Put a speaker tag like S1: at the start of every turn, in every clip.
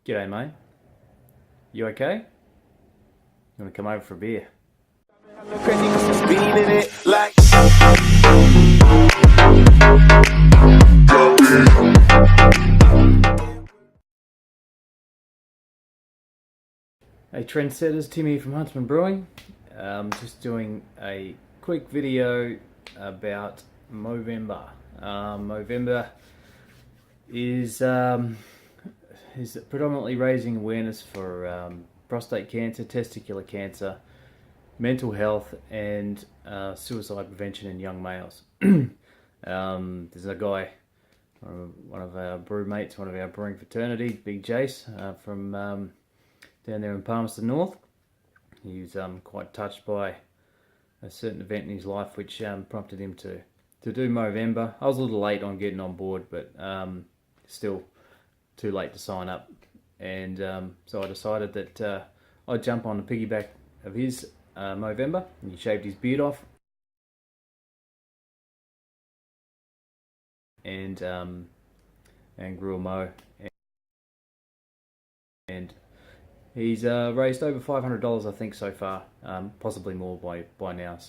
S1: G'day, mate. You okay? You want to come over for a beer? Hey trendsetters, Tim here from Huntsman Brewing. Just doing a quick video about Movember. Movember is predominantly raising awareness for prostate cancer, testicular cancer, mental health, and suicide prevention in young males. There's a guy, one of our brew mates, one of our brewing fraternity, Big Jace, from down there in Palmerston North. He was quite touched by a certain event in his life which prompted him to do Movember. I was a little late on getting on board, but still too late to sign up. And so I decided that I'd jump on the piggyback of his Movember. And he shaved his beard off. And grew a mo. And he's raised over $500, I think, so far, possibly more by now.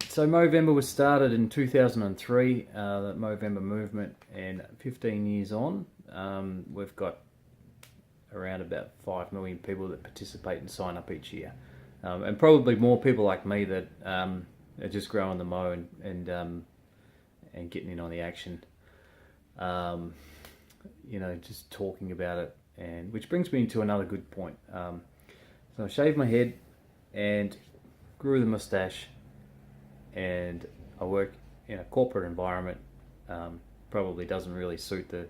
S1: So Movember was started in 2003, the Movember movement, and 15 years on, we've got around about 5 million people that participate and sign up each year, and probably more people like me that are just growing the mo and getting in on the action. Just talking about it. And which brings me to another good point. So I shaved my head and grew the mustache, and I work in a corporate environment. Probably doesn't really suit the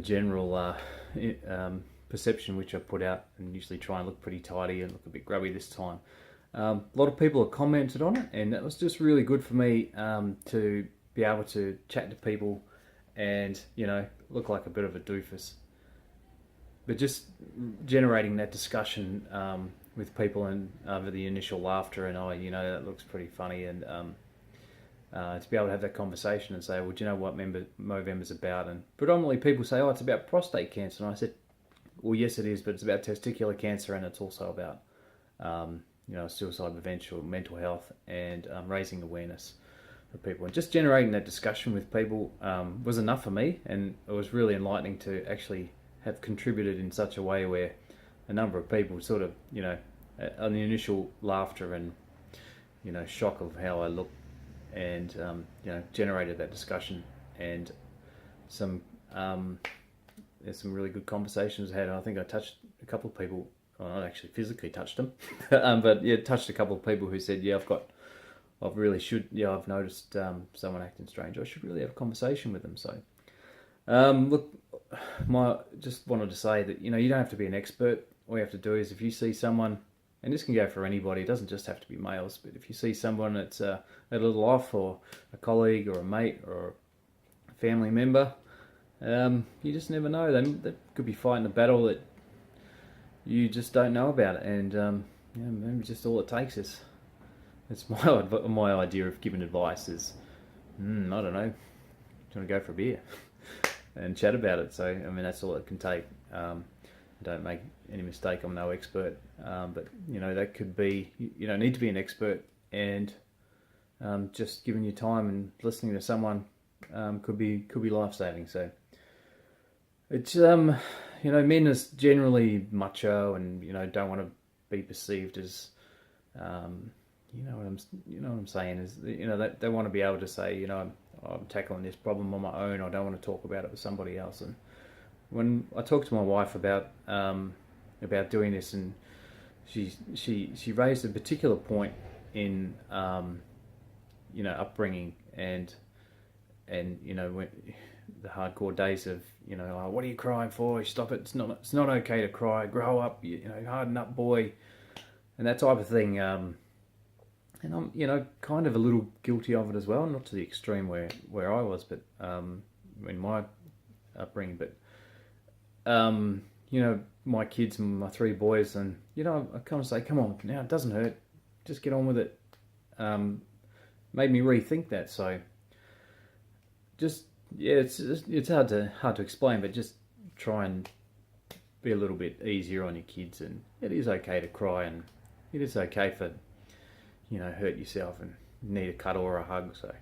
S1: general perception which I put out, and usually try and look pretty tidy and look a bit grubby this time. A lot of people have commented on it, and that was just really good for me to be able to chat to people and look like a bit of a doofus. But just generating that discussion with people, and over the initial laughter and that looks pretty funny, and to be able to have that conversation and say, well, do you know what Movember's about? And predominantly people say, oh, it's about prostate cancer. And I said, well, yes, it is, but it's about testicular cancer, and it's also about suicide prevention, mental health, and raising awareness for people. And just generating that discussion with people was enough for me, and it was really enlightening to actually have contributed in such a way where a number of people sort of, on the initial laughter and, shock of how I look, and, generated that discussion, and there's some really good conversations had. And I think I touched a couple of people, well, not actually physically touched them, but yeah, touched a couple of people who said, yeah, I've noticed someone acting strange. I should really have a conversation with them. So, look, just wanted to say that, you don't have to be an expert. All you have to do is, if you see someone, and this can go for anybody, it doesn't just have to be males, but if you see someone that's a little off, or a colleague or a mate or a family member, you just never know. They could be fighting a battle that you just don't know about. And maybe just all it takes is, it's my idea of giving advice is, I don't know, do you want to go for a beer and chat about it? So, that's all it can take. Don't make any mistake, I'm no expert. But, that could be, you don't need to be an expert, and just giving you time and listening to someone could be life-saving. So, it's, men is generally macho, and, don't want to be perceived as, you know what I'm saying is, they want to be able to say, I'm tackling this problem on my own. I don't want to talk about it with somebody else. And when I talked to my wife about doing this, and she raised a particular point in upbringing, and when the hardcore days of oh, what are you crying for? Stop it! It's not okay to cry. Grow up, harden up, boy, and that type of thing. And I'm, kind of a little guilty of it as well, not to the extreme where I was, but in my upbringing. But my kids and my 3 boys, and I kind of say, come on, now it doesn't hurt, just get on with it. Made me rethink that. So just it's hard to explain, but just try and be a little bit easier on your kids, and it is okay to cry, and it is okay for, you know, hurt yourself and need a cuddle or a hug. So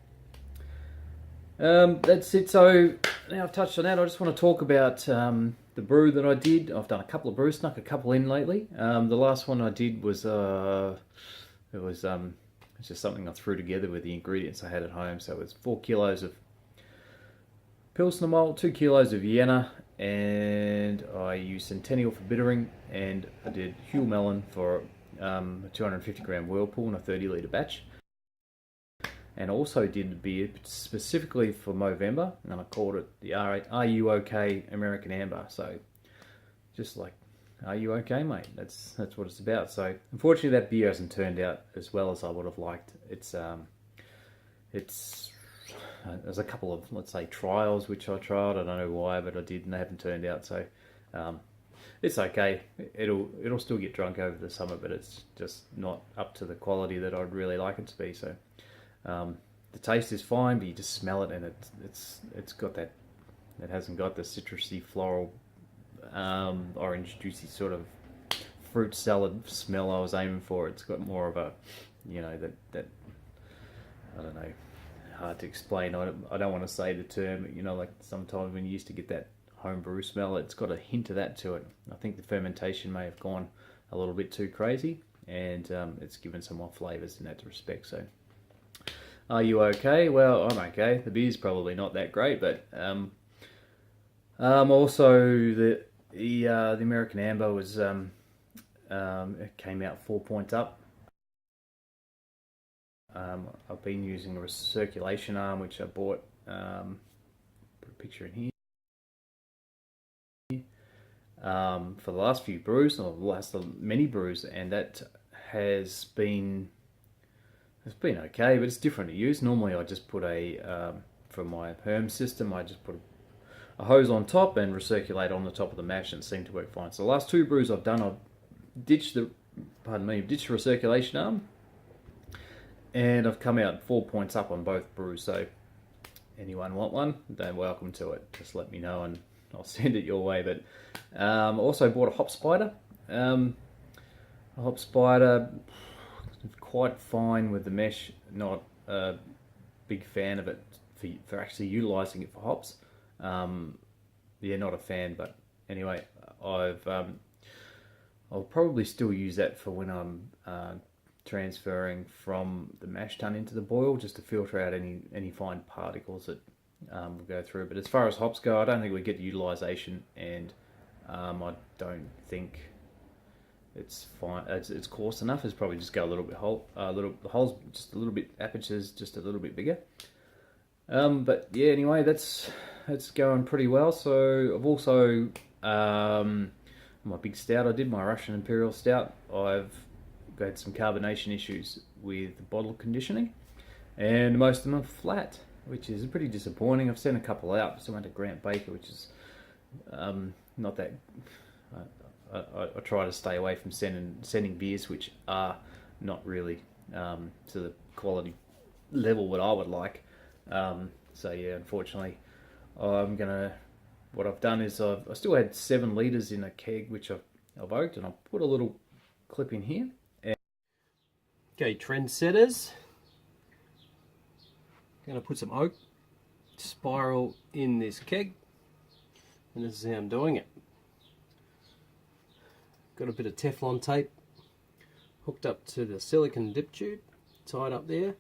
S1: that's it. So now I've touched on that, I just want to talk about the brew that I did. I've done a couple of brews, snuck a couple in lately. The last one I did was it's just something I threw together with the ingredients I had at home. So it was 4 kilos of Pilsner malt, 2 kilos of Vienna, and I used Centennial for bittering, and I did Huell Melon for a 250 gram Whirlpool in a 30 litre batch. And also did the beer specifically for Movember, and I called it the RUOK American Amber. So just like, are you okay, mate? That's what it's about. So unfortunately that beer hasn't turned out as well as I would have liked. There's a couple of, let's say, trials which I tried. I don't know why, but I did, and they haven't turned out. So it's okay. It'll still get drunk over the summer, but it's just not up to the quality that I'd really like it to be. So the taste is fine, but you just smell it, and it's got that. It hasn't got the citrusy, floral, orange, juicy sort of fruit salad smell I was aiming for. It's got more of a, you know, that I don't know. Hard to explain. I don't want to say the term, but, you know, like sometimes when you used to get that homebrew smell, it's got a hint of that to it. I think the fermentation may have gone a little bit too crazy, and it's given some more flavours in that respect. So, are you okay? Well, I'm okay. The beer's probably not that great, but also the American Amber was it came out 4 points up. I've been using a recirculation arm, which I bought, put a picture in here, for the last few brews, or the last many brews, and that it's been okay, but it's different to use. Normally I just put for my Herm system, I just put a hose on top and recirculate on the top of the mash, and it seemed to work fine. So the last 2 brews I've done, I've ditched the recirculation arm, and I've come out 4 points up on both brews. So anyone want one, they're welcome to it. Just let me know and I'll send it your way. But also bought a hop spider. A hop spider, quite fine with the mesh. Not a big fan of it for actually utilising it for hops. Yeah, not a fan. But anyway, I'll probably still use that for when I'm transferring from the mash tun into the boil, just to filter out any fine particles that will go through. But as far as hops go, I don't think we get utilisation, and I don't think it's fine. It's coarse enough. It's probably just go a little bit the holes just a little bit, apertures just a little bit bigger. But yeah, anyway, that's going pretty well. So I've also my big stout I did, my Russian Imperial Stout, I've had some carbonation issues with the bottle conditioning, and most of them are flat, which is pretty disappointing. I've sent a couple out. So I went to Grant Baker, which is not that. I try to stay away from sending beers which are not really to the quality level what I would like. So yeah, unfortunately, what I've done is I still had 7 litres in a keg which I've oaked, and I'll put a little clip in here. Okay, trendsetters. Going to put some oak spiral in this keg, and this is how I'm doing it. Got a bit of Teflon tape hooked up to the silicone dip tube, tied up there,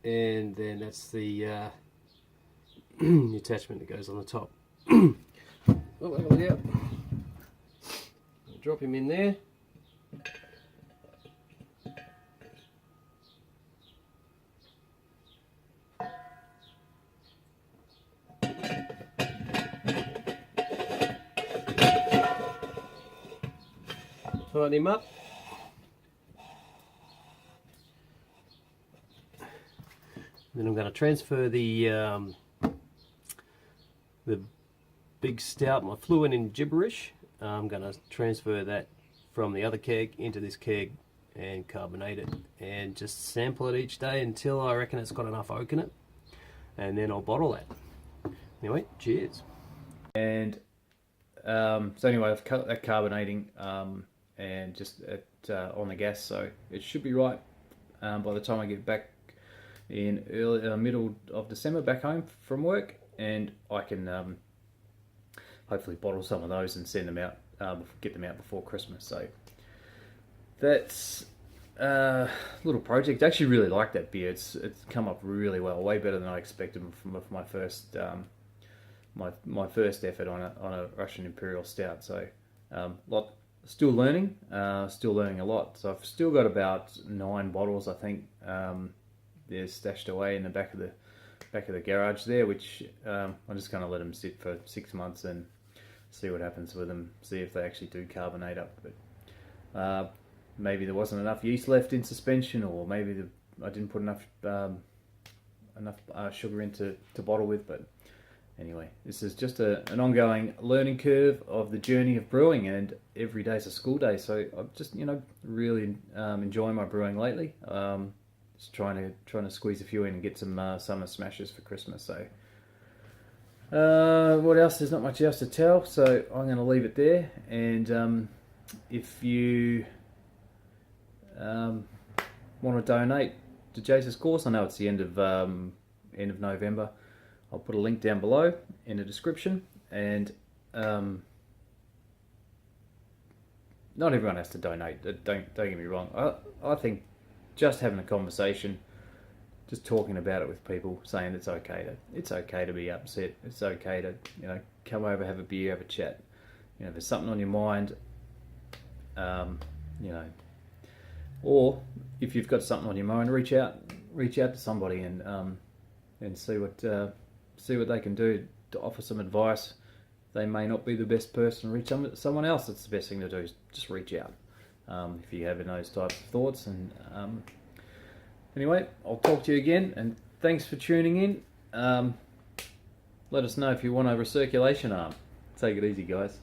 S1: and then that's the attachment that goes on the top. Oh, look out. Drop him in there. Tighten him up. Then I'm going to transfer the big stout, my fluent in gibberish. I'm going to transfer that from the other keg into this keg and carbonate it, and just sample it each day until I reckon it's got enough oak in it, and then I'll bottle that. Anyway, cheers. And so anyway, I've cut that carbonating and just on the gas, so it should be right by the time I get back in early middle of December back home from work, and I can hopefully bottle some of those and send them out, get them out before Christmas. So that's a little project. I actually really like that beer. It's come up really well, way better than I expected from my first my first effort on a Russian Imperial Stout. So still learning a lot. So I've still got about 9 bottles, I think. They're stashed away in the back of the garage there, which I'm just going to let them sit for 6 months and see what happens with them. See if they actually do carbonate up. But maybe there wasn't enough yeast left in suspension, or maybe I didn't put enough sugar in to bottle with. But anyway, this is just an ongoing learning curve of the journey of brewing, and every day's a school day. So I'm just really enjoying my brewing lately. Just trying to squeeze a few in and get some summer smashes for Christmas. So what else? There's not much else to tell. So I'm going to leave it there. And if you want to donate to Jace's course, I know it's the end of November. I'll put a link down below in the description, and not everyone has to donate. Don't get me wrong. I think just having a conversation, just talking about it with people, saying it's okay to be upset. It's okay to come over, have a beer, have a chat. If there's something on your mind, or if you've got something on your mind, reach out to somebody and see what they can do to offer some advice. They may not be the best person to reach someone else. That's the best thing to do, is just reach out if you have those types of thoughts. And anyway, I'll talk to you again, and thanks for tuning in. Let us know if you want a recirculation arm. Take it easy, guys.